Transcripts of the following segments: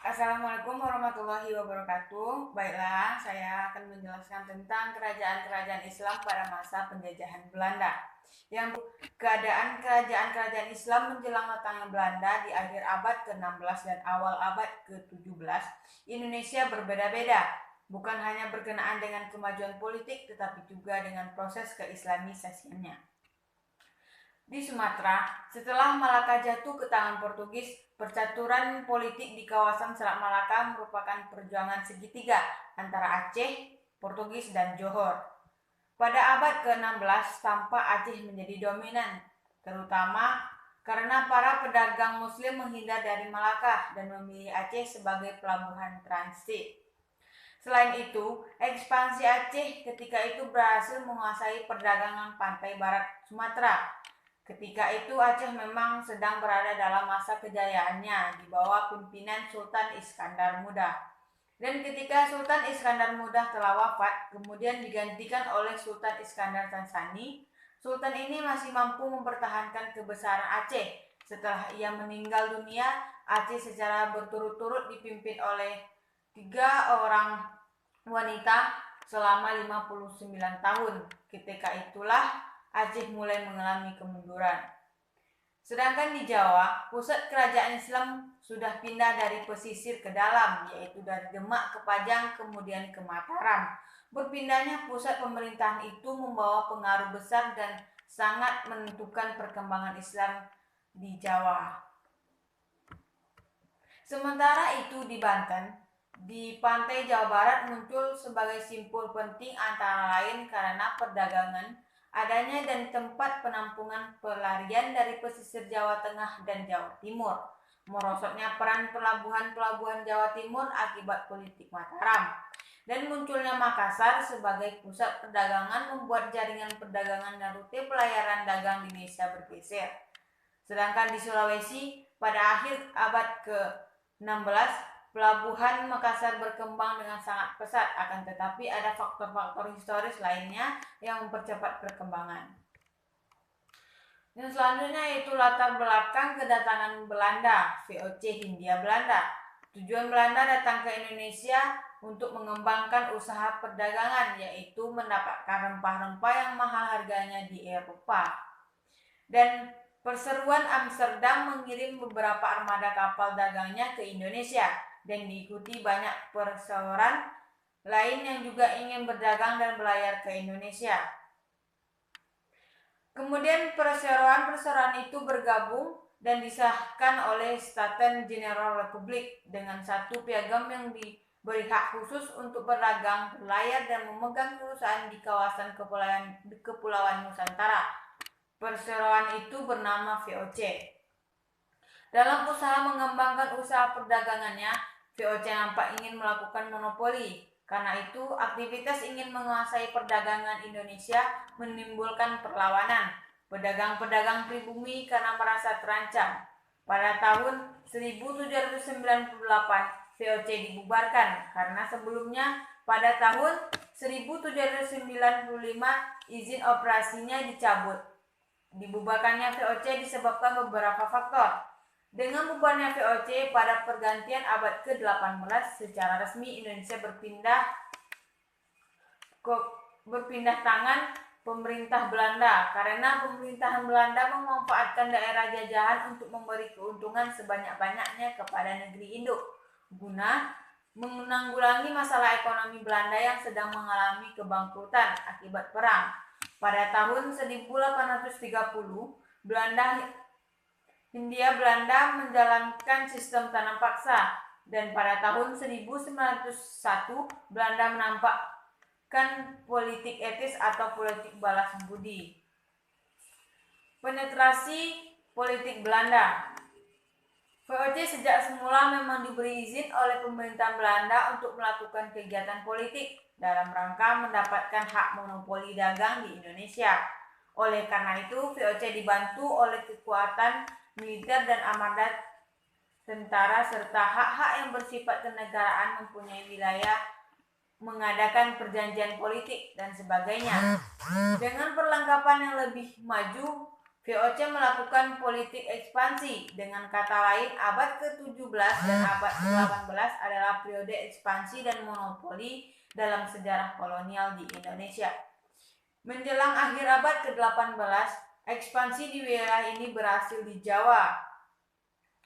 Assalamualaikum warahmatullahi wabarakatuh. Baiklah, saya akan menjelaskan tentang kerajaan-kerajaan Islam pada masa penjajahan Belanda. Yang keadaan kerajaan-kerajaan Islam menjelang datangnya Belanda di akhir abad ke-16 dan awal abad ke-17, Indonesia berbeda-beda. Bukan hanya berkenaan dengan kemajuan politik, tetapi juga dengan proses keislamisasiannya. Di Sumatera, setelah Malaka jatuh ke tangan Portugis, percaturan politik di kawasan Selat Malaka merupakan perjuangan segitiga antara Aceh, Portugis, dan Johor. Pada abad ke-16, tampak Aceh menjadi dominan, terutama karena para pedagang Muslim menghindar dari Malaka dan memilih Aceh sebagai pelabuhan transit. Selain itu, ekspansi Aceh ketika itu berhasil menguasai perdagangan pantai barat Sumatera. Ketika itu Aceh memang sedang berada dalam masa kejayaannya di bawah pimpinan Sultan Iskandar Muda. Dan ketika Sultan Iskandar Muda telah wafat, kemudian digantikan oleh Sultan Iskandar Tansani, Sultan ini masih mampu mempertahankan kebesaran Aceh. Setelah ia meninggal dunia, Aceh secara berturut-turut dipimpin oleh 3 orang wanita selama 59 tahun. Ketika itulah Aceh mulai mengalami kemunduran. Sedangkan di Jawa, pusat kerajaan Islam sudah pindah dari pesisir ke dalam, yaitu dari Demak ke Pajang, kemudian ke Mataram. Berpindahnya pusat pemerintahan itu membawa pengaruh besar dan sangat menentukan perkembangan Islam di Jawa. Sementara itu di Banten, di pantai Jawa Barat muncul sebagai simpul penting antara lain karena perdagangan, adanya dan tempat penampungan pelarian dari pesisir Jawa Tengah dan Jawa Timur, merosotnya peran pelabuhan-pelabuhan Jawa Timur akibat politik Mataram, dan munculnya Makassar sebagai pusat perdagangan membuat jaringan perdagangan dan rute pelayaran dagang di Indonesia bergeser. Sedangkan di Sulawesi, pada akhir abad ke-16, pelabuhan Makassar berkembang dengan sangat pesat, akan tetapi ada faktor-faktor historis lainnya yang mempercepat perkembangan. Dan selanjutnya yaitu latar belakang kedatangan Belanda, VOC Hindia Belanda. Tujuan Belanda datang ke Indonesia untuk mengembangkan usaha perdagangan, yaitu mendapatkan rempah-rempah yang mahal harganya di Eropa. Dan perseruan Amsterdam mengirim beberapa armada kapal dagangnya ke Indonesia dan diikuti banyak perseroan lain yang juga ingin berdagang dan berlayar ke Indonesia. Kemudian perseroan-perseroan itu bergabung dan disahkan oleh Staten General Republik dengan satu piagam yang diberi hak khusus untuk berdagang, berlayar, dan memegang perusahaan di kawasan Kepulauan Nusantara. Perseroan itu bernama VOC. Dalam usaha mengembangkan usaha perdagangannya, VOC nampak ingin melakukan monopoli. Karena itu, aktivitas ingin menguasai perdagangan Indonesia menimbulkan perlawanan pedagang-pedagang pribumi karena merasa terancam. Pada tahun 1798, VOC dibubarkan karena sebelumnya pada tahun 1795 izin operasinya dicabut. Dibubarkannya VOC disebabkan beberapa faktor. Dengan bubarnya VOC pada pergantian abad ke-18, secara resmi Indonesia berpindah tangan pemerintah Belanda karena pemerintahan Belanda memanfaatkan daerah jajahan untuk memberi keuntungan sebanyak-banyaknya kepada negeri induk guna menanggulangi masalah ekonomi Belanda yang sedang mengalami kebangkrutan akibat perang. Pada tahun 1830, Hindia Belanda menjalankan sistem tanam paksa, dan pada tahun 1901 Belanda menampakkan politik etis atau politik balas budi. Penetrasi politik Belanda. VOC sejak semula memang diberi izin oleh pemerintah Belanda untuk melakukan kegiatan politik dalam rangka mendapatkan hak monopoli dagang di Indonesia. Oleh karena itu, VOC dibantu oleh kekuatan militer dan armada tentara serta hak-hak yang bersifat kenegaraan, mempunyai wilayah, mengadakan perjanjian politik dan sebagainya. Dengan perlengkapan yang lebih maju, VOC melakukan politik ekspansi. Dengan kata lain, abad ke-17 dan abad ke-18 adalah periode ekspansi dan monopoli dalam sejarah kolonial di Indonesia. Menjelang akhir abad ke-18, ekspansi di wilayah ini berhasil di Jawa.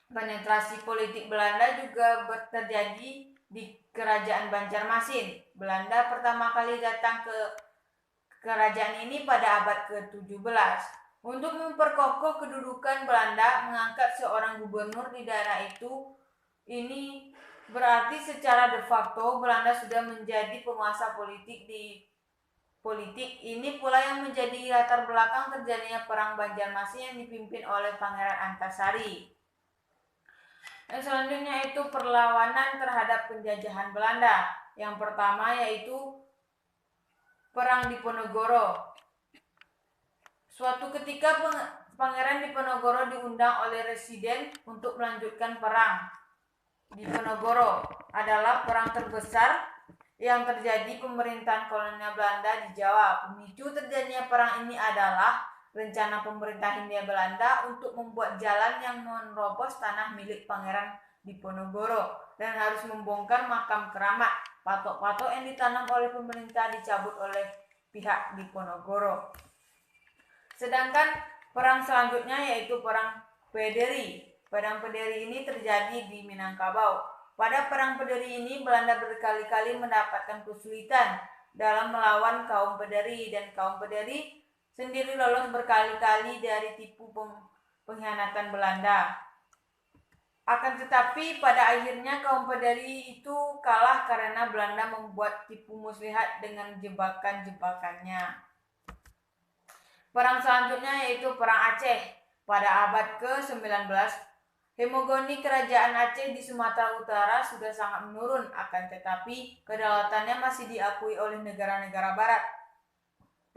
Penetrasi politik Belanda juga terjadi di Kerajaan Banjarmasin. Belanda pertama kali datang ke kerajaan ini pada abad ke-17. Untuk memperkokoh kedudukan Belanda, mengangkat seorang gubernur di daerah itu. Ini berarti secara de facto Belanda sudah menjadi penguasa politik di politik. Ini pula yang menjadi latar belakang terjadinya perang Banjarmasin yang dipimpin oleh Pangeran Antasari. Yang selanjutnya itu perlawanan terhadap penjajahan Belanda. Yang pertama yaitu Perang Diponegoro. Suatu ketika Pangeran Diponegoro diundang oleh Residen untuk melanjutkan perang. Diponegoro adalah perang terbesar yang terjadi pemerintahan kolonial Belanda di Jawa. Pemicu terjadinya perang ini adalah rencana pemerintah Hindia Belanda untuk membuat jalan yang menerobos tanah milik Pangeran Diponegoro dan harus membongkar makam keramat. Patok-patok yang ditanam oleh pemerintah dicabut oleh pihak Diponegoro. Sedangkan perang selanjutnya yaitu Perang Pederi. Perang Pederi ini terjadi di Minangkabau. Pada Perang Pederi ini Belanda berkali-kali mendapatkan kesulitan dalam melawan kaum Pederi, dan kaum Pederi sendiri lolos berkali-kali dari tipu pengkhianatan Belanda. Akan tetapi pada akhirnya kaum Pederi itu kalah karena Belanda membuat tipu muslihat dengan jebakan-jebakannya. Perang selanjutnya yaitu Perang Aceh. Pada abad ke-19, hegemoni kerajaan Aceh di Sumatera Utara sudah sangat menurun, akan tetapi kedaulatannya masih diakui oleh negara-negara barat.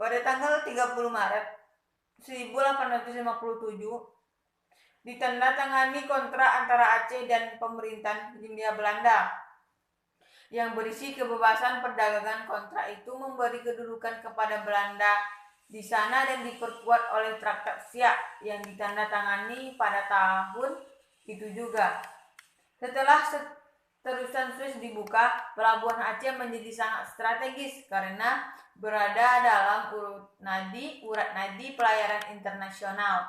Pada tanggal 30 Maret 1857, ditandatangani kontrak antara Aceh dan pemerintahan Hindia Belanda yang berisi kebebasan perdagangan. Kontrak itu memberi kedudukan kepada Belanda di sana dan diperkuat oleh Traktat Siak yang ditandatangani pada tahun itu juga. Setelah terusan Suez dibuka, pelabuhan Aceh menjadi sangat strategis karena berada dalam urat nadi pelayaran internasional.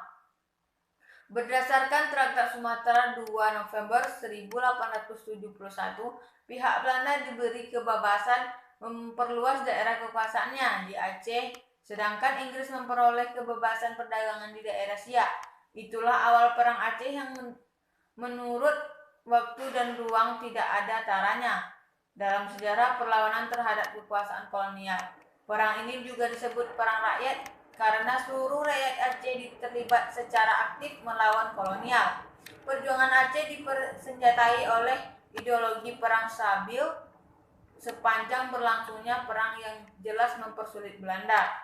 Berdasarkan Traktat Sumatera 2 November 1871, pihak Belanda diberi kebebasan memperluas daerah kekuasaannya di Aceh, sedangkan Inggris memperoleh kebebasan perdagangan di daerah Siak. Itulah awal Perang Aceh yang menurut waktu dan ruang tidak ada taranya dalam sejarah perlawanan terhadap kekuasaan kolonial. Perang ini juga disebut Perang Rakyat karena seluruh rakyat Aceh terlibat secara aktif melawan kolonial. Perjuangan Aceh dipersenjatai oleh ideologi perang stabil sepanjang berlangsungnya perang yang jelas mempersulit Belanda.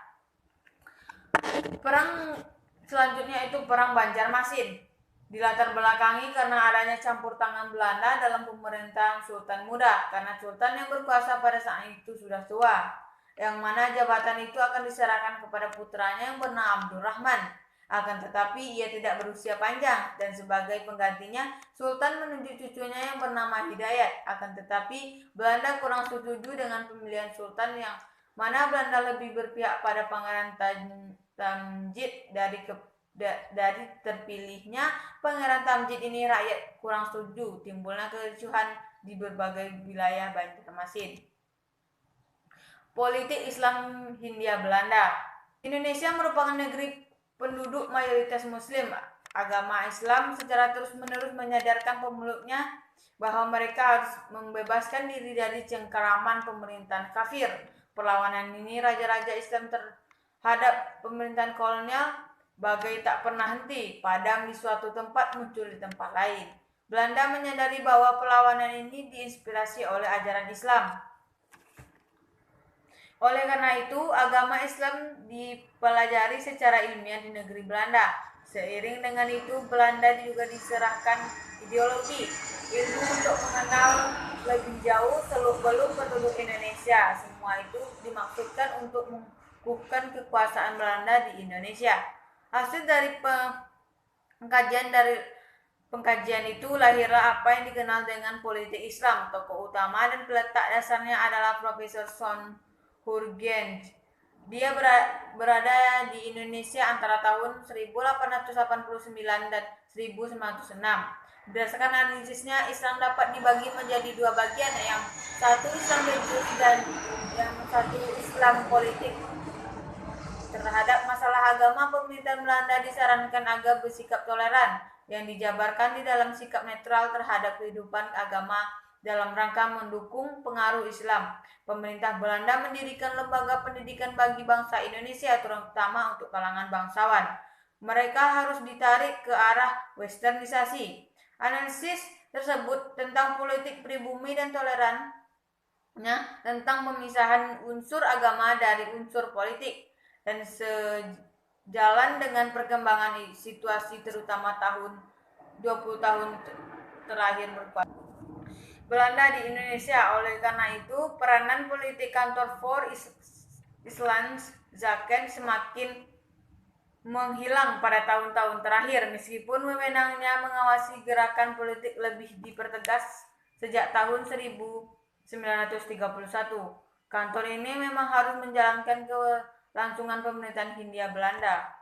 Perang selanjutnya itu Perang Banjarmasin. Dilatar belakangi karena adanya campur tangan Belanda dalam pemerintahan Sultan Muda, karena Sultan yang berkuasa pada saat itu sudah tua, yang mana jabatan itu akan diserahkan kepada putranya yang bernama Abdurrahman. Akan tetapi ia tidak berusia panjang, dan sebagai penggantinya Sultan menunjuk cucunya yang bernama Hidayat. Akan tetapi Belanda kurang setuju dengan pemilihan Sultan, yang mana Belanda lebih berpihak pada Pangeran Tamjid. Dari terpilihnya Pangeran Tamjid ini, rakyat kurang setuju. Timbulnya kericuhan di berbagai wilayah Banjarmasin. Politik Islam Hindia Belanda. Indonesia merupakan negeri penduduk mayoritas Muslim. Agama Islam secara terus-menerus menyadarkan pemeluknya bahwa mereka harus membebaskan diri dari cengkeraman pemerintahan kafir. Perlawanan ini raja-raja Islam terhadap pemerintahan kolonial bagai tak pernah henti, padam di suatu tempat, muncul di tempat lain. Belanda menyadari bahwa perlawanan ini diinspirasi oleh ajaran Islam. Oleh karena itu, agama Islam dipelajari secara ilmiah di negeri Belanda. Seiring dengan itu, Belanda juga diserahkan ideologi, ilmu untuk mengenal lebih jauh seluk-beluk penduduk Indonesia. Semua itu dimaksudkan untuk mengukuhkan kekuasaan Belanda di Indonesia. Hasil dari pengkajian itu lahirlah apa yang dikenal dengan politik Islam. Tokoh utama dan peletak dasarnya adalah Profesor Son Hurgens. Dia berada di Indonesia antara tahun 1889 dan 1906. Berdasarkan analisisnya, Islam dapat dibagi menjadi dua bagian, yang satu Islam religius dan yang satu Islam politik. Terhadap masalah agama, pemerintah Belanda disarankan agar bersikap toleran, yang dijabarkan di dalam sikap netral terhadap kehidupan agama dalam rangka mendukung pengaruh Islam. Pemerintah Belanda mendirikan lembaga pendidikan bagi bangsa Indonesia, terutama untuk kalangan bangsawan. Mereka harus ditarik ke arah westernisasi. Analisis tersebut tentang politik pribumi dan tolerannya tentang pemisahan unsur agama dari unsur politik, dan sejalan dengan perkembangan situasi terutama tahun 20 tahun terakhir berkuasa Belanda di Indonesia. Oleh karena itu, peranan politik kantor for Islandszaken semakin menghilang pada tahun-tahun terakhir, meskipun wewenangnya mengawasi gerakan politik lebih dipertegas sejak tahun 1931. Kantor ini memang harus menjalankan kelangsungan pemerintahan Hindia Belanda.